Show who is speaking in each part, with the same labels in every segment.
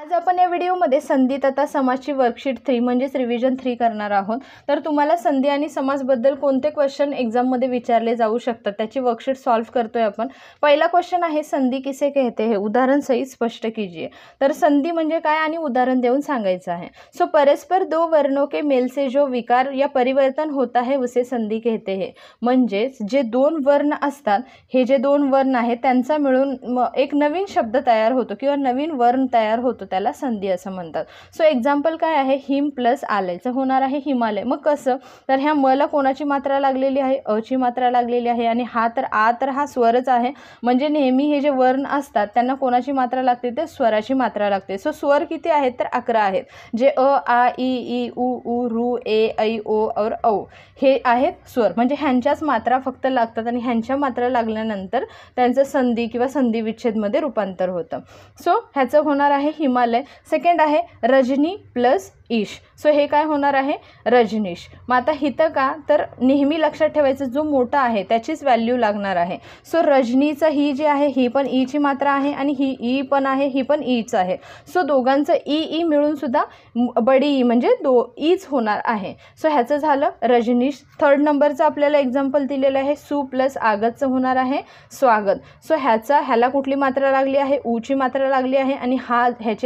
Speaker 1: आज आपण या व्हिडिओमध्ये संधी तथा समासची वर्कशीट 3 म्हणजेच रिव्हिजन 3 करणार आहोत। तर तुम्हाला संधी आणि समासबद्दल कोणते क्वेश्चन एग्जाममध्ये विचारले जाऊ शकतात त्याची वर्कशीट सॉल्व करतोय आपण। पहिला क्वेश्चन आहे संधि किसे कहते हैं, उदाहरण सहित स्पष्ट कीजिए। तर संधि म्हणजे काय आणि उदाहरण देऊन सांगायचं आहे। सो परस्पर दो वर्णों के मेल से जो विकार या परिवर्तन होता है उसे संधि कहते हैं। म्हणजे जे दोन वर्ण असतात, हे जे दोन वर्ण आहेत त्यांचा मिळून एक नवीन शब्द तयार होतो किंवा नवीन वर्ण तयार होतो, त्याला संधी असं म्हणतात। सो एक्झाम्पल काय आहे, हिम प्लस आलयचं होणार आहे हिमालय। मग कसं, तर ह्या मला कोणाची मात्रा लागलेली आहे, अ ची मात्रा लागलेली आहे आणि हा स्वरच आहे। म्हणजे नेहमी हे जे वर्ण असतात त्यांना कोणाची मात्रा लागते, तर स्वराची मात्रा लागते। सो स्वर किती आहेत, तर 11 आहेत, जे अ आ इ ई उ ऊ रू ए ऐ ओ और औ हे आहेत स्वर। म्हणजे ह्यांच्याच मात्रा फक्त लागतात आणि ह्यांच्या मात्रा लागल्यानंतर त्यांचं संधी किंवा संधी विच्छेद मध्ये रूपांतर होतं। सो ह्याचं होणार आहे हिमालय। सेकंड आहे रजनी प्लस ईश। सो हे काय होणार आहे, रजनीश। मग आता हिथं का, तर नेहमी लक्षात ठेवायचं जो मोठा आहे त्याचीच व्हॅल्यू लागणार आहे। सो रजनीचं ही जी आहे ही पण ई ची मात्रा आहे आणि ही ई पण आहे, ही पण ईच आहे। सो दोघांचं ई मिळून सुद्धा बडी ई म्हणजे ईच होणार आहे। सो ह्याचं झालं रजनीश। थर्ड नंबरचं आपल्याला एक्झाम्पल दिलेलं आहे सु प्लस आगतचं होणार आहे स्वागत। सो ह्याला कुठली मात्रा लागली आहे, ऊ ची मात्रा लागली आहे आणि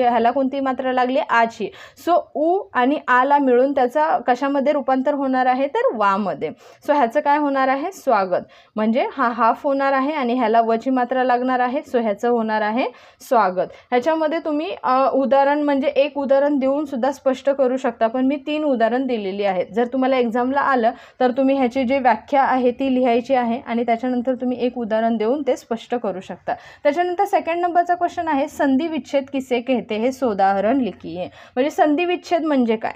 Speaker 1: ह्याला कोणती मात्रा लागली, आची। सो ऊ आणि आला मिळून त्याचा कशामध्ये रूपांतर होणार आहे, तर वा मध्ये। सो ह्याचं काय होणार आहे, स्वागत। म्हणजे हा हाफ होणार आहे आणि ह्याला व ची मात्रा लागणार आहे। सो ह्याचं होणार आहे स्वागत। ह्याच्यामध्ये तुम्ही उदाहरण म्हणजे एक उदाहरण देऊन सुद्धा स्पष्ट करू शकता, पण मी 3 उदाहरण दिलेली आहेत। जर तुम्हाला एक्झामला आलं तर तुम्ही ह्याची जी व्याख्या आहे ती लिहायची आहे आणि त्याच्यानंतर तुम्ही एक उदाहरण देऊन ते स्पष्ट करू शकता। त्याच्यानंतर सेकंड नंबरचा क्वेश्चन आहे संधि विच्छेद किसे कहते हैं, सोदाहरण लिखिए। म्हणजे संधि विच्छेद म्हणजे काय,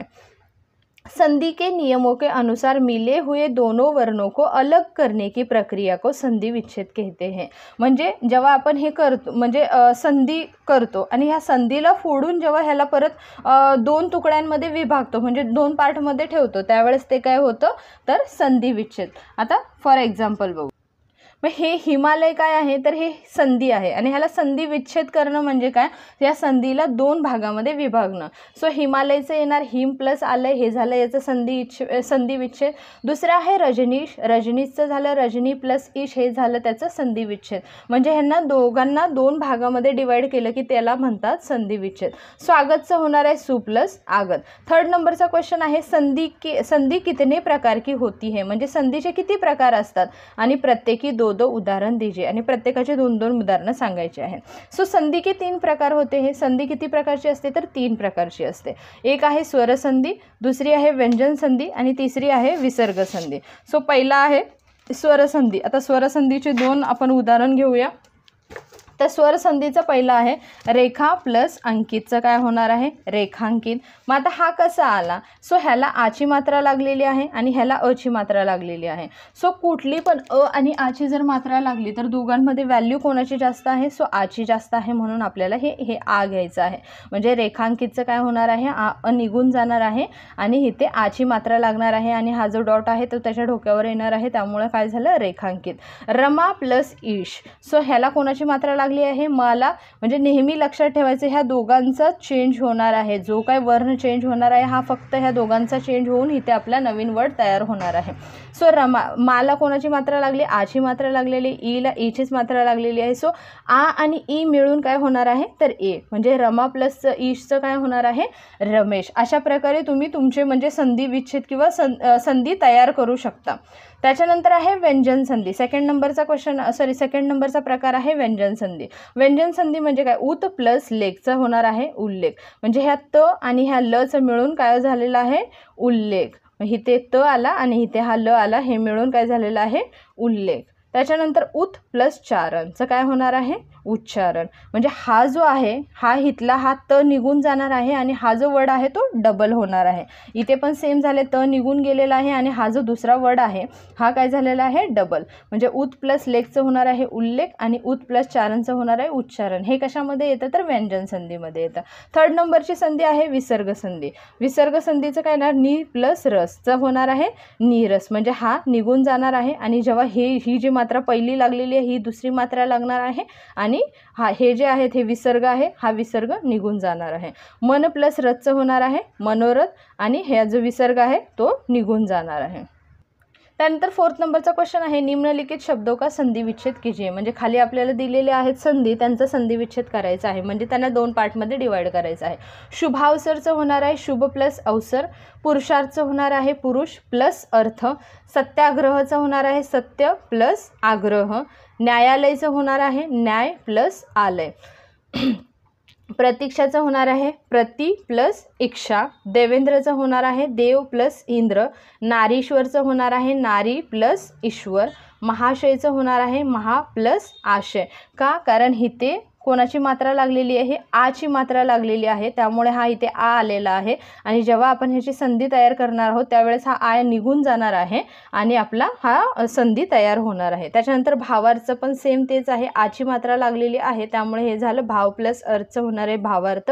Speaker 1: संधि के नियमों के अनुसार मिले हुए दोनों वर्णों को अलग करने की प्रक्रिया को संधि विच्छेद कहते हैं। म्हणजे जेव्हा आपण हे करतो म्हणजे संधि करतो आणि ह्या संधीला फोडून जेव्हा ह्याला परत 2 तुकड्यांमध्ये विभागतो म्हणजे 2 पार्टमध्ये ठेवतो, त्यावेळेस ते काय होतं, तर संधि विच्छेद। आता फॉर एक्झाम्पल बघू, मग हे हिमालय काय आहे, तर हे संधी आहे आणि ह्याला संधी विच्छेद करणं म्हणजे काय, या संधीला 2 भागामध्ये विभागणं। सो हिमालयचं येणार हिम प्लस आलय, हे झालं याचं संधी विच्छेद। दुसरं आहे रजनीश, रजनीशचं झालं रजनी प्लस ईश, हे झालं त्याचं संधी विच्छेद। म्हणजे ह्यांना दोघांना 2 भागामध्ये डिवाइड केलं की त्याला म्हणतात संधी विच्छेद। स्वागतचं होणार आहे सु प्लस आगत। थर्ड नंबरचा क्वेश्चन आहे संधि कितने प्रकार की होती है, म्हणजे संधीचे किती प्रकार असतात आणि प्रत्येकी 2 उदाहरण दीजिए आणि प्रत्येकाचे 2 उदाहरणं सांगायचे आहेत। सो संधि के 3 प्रकार होते हैं। संधि किती प्रकारची असते, तर 3 प्रकारची असते। एक आहे स्वर संधि, दुसरी आहे व्यंजन संधि आणि तिसरी आहे विसर्ग संधि। सो पहिला आहे स्वर संधि। आता स्वर संधीचे 2 आपण उदाहरण घेऊया। तर स्वर संधीचं पहिलं आहे रेखा प्लस अंकितचं काय होणार आहे, रेखांकित। मग आता हा कसा आला, सो ह्याला आची मात्रा लागलेली आहे आणि ह्याला अ ची मात्रा लागलेली आहे। सो कुठली पण अ आणि आची जर मात्रा लागली तर दोघांमध्ये व्हॅल्यू कोणाची जास्त आहे, सो आची जास्त आहे, म्हणून आपल्याला हे आ घ्यायचं आहे। म्हणजे रेखांकितचं काय होणार आहे, अ निघून जाणार आहे आणि इथे आची मात्रा लागणार आहे आणि हा जो डॉट आहे तो त्याच्या डोक्यावर येणार आहे, त्यामुळे काय झालं रेखांकित। रमा प्लस ईश, सो ह्याला कोणाची मात्रा लागली आहे, मला। म्हणजे नेहमी लक्षात ठेवायचं ह्या दोघांचा चेंज होणार आहे, जो काय वर्ण चेंज होणार आहे हा फक्त ह्या दोघांचा चेंज होऊन इथे आपला नवीन वर्ड तयार होणार आहे। सो माला कोणाची मात्रा लागली, आची मात्रा लागलेली, ईला ईचीच मात्रा लागलेली आहे। सो आ आणि ई मिळून काय होणार आहे, तर ए। म्हणजे रमा प्लस ईशचं काय होणार आहे, रमेश। अशा प्रकारे तुम्ही तुमचे म्हणजे संधी विच्छेद किंवा संधी तयार करू शकता। त्याच्यानंतर आहे व्यंजन संधी। सेकंड नंबरचा प्रकार आहे व्यंजन संधी। व्यंजन संधी म्हणजे काय, उत प्लस लेखचा होणार आहे उल्लेख। म्हणजे ह्या त आणि ह्या ल चं मिळून काय झालेलं आहे, उल्लेख। इथे त आला आणि इथे हा ल आला, हे मिळून काय झालेलं आहे, उल्लेख। त्याच्यानंतर उत प्लस चारणचं काय होणार आहे, उच्चारण। म्हणजे हा जो आहे हा इथला हा त निघून जाणार आहे आणि हा जो वर्ड आहे तो डबल होणार आहे। इथे पण सेम झाले, त निघून गेलेला आहे आणि हा जो दुसरा वर्ड आहे हा काय झालेला आहे, डबल। म्हणजे उत प्लस लेखचं होणार आहे उल्लेख आणि उत प्लस चारणचं होणार आहे उच्चारण। हे कशामध्ये येतं, तर व्यंजन संधीमध्ये येतं। थर्ड नंबरची संधी आहे विसर्ग संधी। विसर्ग संधीचं काय ना, नी प्लस रसचं होणार आहे नीरस। म्हणजे हा निघून जाणार आहे आणि जेव्हा ही जी मात्रा पहिली लागलेली आहे ही दुसरी मात्रा लागणार आहे आणि आणि हे जे आहेत हे विसर्ग आहे, हा विसर्ग निघून जाणार आहे. मन प्लस रथचं होणार आहे मनोरथ आणि हे जो विसर्ग आहे तो निघून जाणार आहे. त्यानंतर 4th नंबरचा क्वेश्चन आहे निम्नलिखित शब्दों का संधि विच्छेद कीजिए. म्हणजे खाली आपल्याला दिलेले आहेत संधी, त्यांचा संधि विच्छेद करायचा आहे. म्हणजे त्यांना 2 पार्टमध्ये डिवाइड करायचं आहे. शुभावसरचं होणार आहे शुभ प्लस अवसर, पुरुषार्थचं होणार आहे पुरुष प्लस अर्थ, सत्याग्रहचं होणार आहे सत्य प्लस आग्रह, न्यायालयचं होणार आहे न्याय प्लस आलय, प्रतीक्षाचं होणार आहे प्रति प्लस इच्छा, देवेंद्रचं होणार आहे देव प्लस इंद्र, नारीश्वरचं होणार आहे नारी प्लस ईश्वर, महाशयचं होणार आहे महा प्लस आशय. का? कारण इथे कोणाची मात्रा लागलेली आहे, आची मात्रा लागलेली आहे, त्यामुळे हा इथे आ आलेला आहे. आणि जेव्हा आपण ह्याची संधी तयार करणार आहोत त्यावेळेस हा आ निघून जाणार आहे आणि आपला हा संधी तयार होणार आहे. त्याच्यानंतर भावार्थचं पण सेम तेच आहे, आची मात्रा लागलेली आहे, त्यामुळे हे झालं भाव प्लस अर्थचं होणार आहे भावार्थ.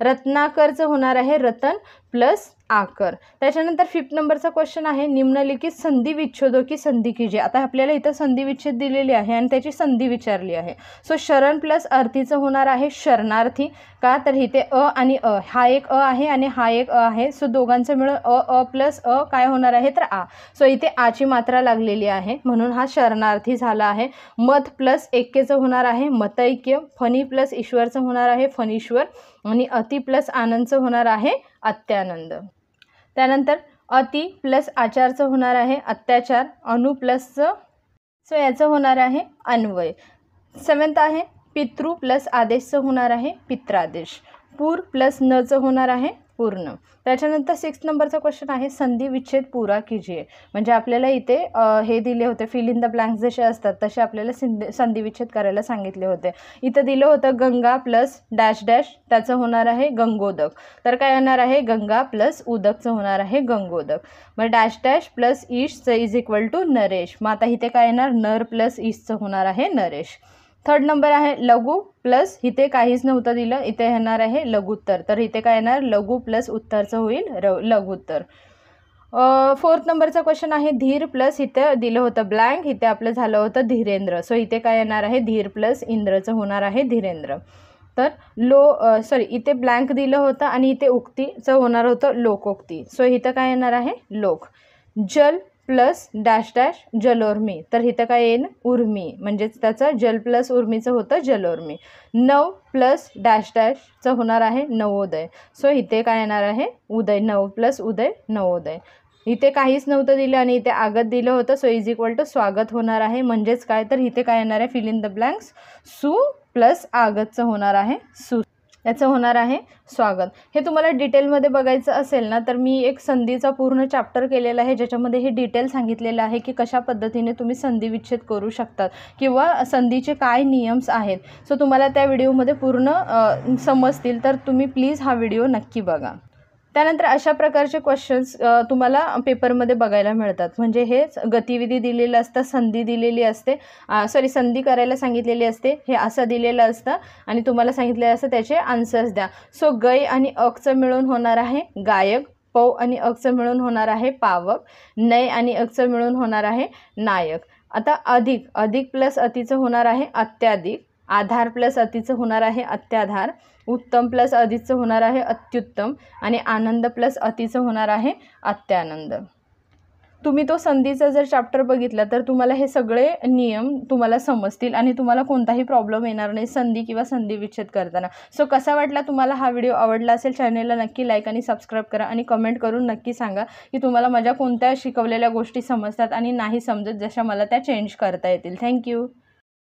Speaker 1: रत्नाकरचं होणार आहे रतन प्लस आकर. त्याच्यानंतर 5th नंबरचा क्वेश्चन आहे निम्नलिखित संधि विच्छेदों की संधि कीजिए. आता आपल्याला इथं संधि विच्छेद दिलेली आहे आणि त्याची संधी विचारली आहे. सो शरण प्लस अर्थीचं होणार आहे शरणार्थी. का? तर इथे अ आणि अ, हा एक अ आहे आणि हा एक अ आहे. सो दोघांचं मिळून अ प्लस अ काय होणार आहे तर आ. सो इथे आची मात्रा लागलेली आहे म्हणून हा शरणार्थी झाला आहे. मत प्लस ऐक्यचं होणार आहे मतैक्य, फणी प्लस ईश्वरचं होणार आहे फणीश्वर आणि अति प्लस आनंदचं होणार आहे अत्यानंद. त्यानंतर अति प्लस आचारचं होणार आहे अत्याचार, अनु प्लसचं सो याचं होणार आहे अन्वय. 7th आहे पितृ प्लस आदेशचं होणार आहे पित्रादेश, पूर प्लस नचं होणार आहे पूर्ण. त्याच्यानंतर 6th नंबरचा क्वेश्चन आहे संधि विच्छेद पूरा कीजिए. म्हणजे आपल्याला इथे हे दिले होते फिल इन द ब्लँक्स जसे असतात तसे आपल्याला संधि विच्छेद करायला सांगितले होते. इथं दिलं होतं गंगा प्लस डॅश डॅश त्याचं होणार आहे गंगोदक. तर काय येणार आहे गंगा प्लस उदकचं होणार आहे गंगोदक. मग डॅश डॅश प्लस ईशचं इज इक्वल टू नरेश. मग आता इथे काय येणार नर प्लस ईशचं होणार आहे नरेश. 3rd नंबर आहे लघु प्लस इथे काहीच नव्हतं दिलं, इथे येणार आहे लघुत्तर. तर इथे काय येणार लघु प्लस उत्तरचं होईल लघुत्तर. 4th नंबरचा क्वेश्चन आहे धीर प्लस इथे दिलं होतं ब्लँक, इथे आपलं झालं होतं धीरेंद्र. सो इथे काय येणार आहे धीर प्लस इंद्रचं होणार आहे धीरेंद्र. तर इथे ब्लँक दिलं होतं आणि इथे उक्तीचं होणार होतं लोकोक्ती. सो इथं काय येणार आहे लोक. जल प्लस डॅश डॅश जलोर्मी. तर इथं काय येईल उर्मी, म्हणजेच त्याचं जल प्लस उर्मीचं होतं जलोर्मी. नव प्लस डॅश डॅशचं होणार आहे नवोदय. सो इथे काय येणार आहे उदय, नव प्लस उदय नवोदय. इथे काहीच नव्हतं दिलं आणि इथे आगत दिलं होतं. सो इज इक्वल टू स्वागत होणार आहे. म्हणजेच काय तर इथे काय येणार आहे फिल इन द ब्लँक्स सु प्लस आगतचं होणार आहे सु, याचं होणार आहे स्वागत. हे तुम्हाला डिटेलमध्ये बघायचं असेल ना तर मी एक संधीचा पूर्ण चॅप्टर केलेला आहे ज्याच्यामध्ये हे डिटेल सांगितलेलं आहे की कशा पद्धतीने तुम्ही संधी विच्छेद करू शकतात किंवा संधीचे काय नियम्स आहेत. सो तुम्हाला त्या व्हिडिओमध्ये पूर्ण समजतील, तर तुम्ही प्लीज हा व्हिडिओ नक्की बघा. त्यानंतर अशा प्रकारचे क्वेश्चन्स तुम्हाला पेपरमध्ये बघायला मिळतात. म्हणजे हे गतिविधी दिलेलं असतं, संधी दिलेली असते, संधी करायला सांगितलेली असते, हे असं दिलेलं असतं आणि तुम्हाला सांगितलेलं असतं त्याचे आन्सर्स द्या. सो गै आणि अकचं मिळून होणार आहे गायक, पौ आणि अकचं मिळून होणार आहे पावक, नय आणि अकचं मिळून होणार आहे नायक. आता अधिक प्लस अतिचं होणार आहे अत्याधिक, आधार प्लस अतिचं होणार आहे अत्याधार, उत्तम प्लस अधिकचं होणार आहे अत्युत्तम आणि आनंद प्लस अतिचं होणार आहे अत्यानंद. तुम्ही तो संधीचा जर चॅप्टर बघितला तर तुम्हाला हे सगळे नियम तुम्हाला समजतील आणि तुम्हाला कोणताही प्रॉब्लेम येणार नाही संधी किंवा संधी विच्छेद करताना. सो कसा वाटला तुम्हाला हा व्हिडिओ? आवडला असेल चॅनेलला नक्की लाईक आणि सबस्क्राईब करा आणि कमेंट करून नक्की सांगा की तुम्हाला माझ्या कोणत्या शिकवलेल्या गोष्टी समजतात आणि नाही समजत, जशा मला त्या चेंज करता येतील. थँक्यू.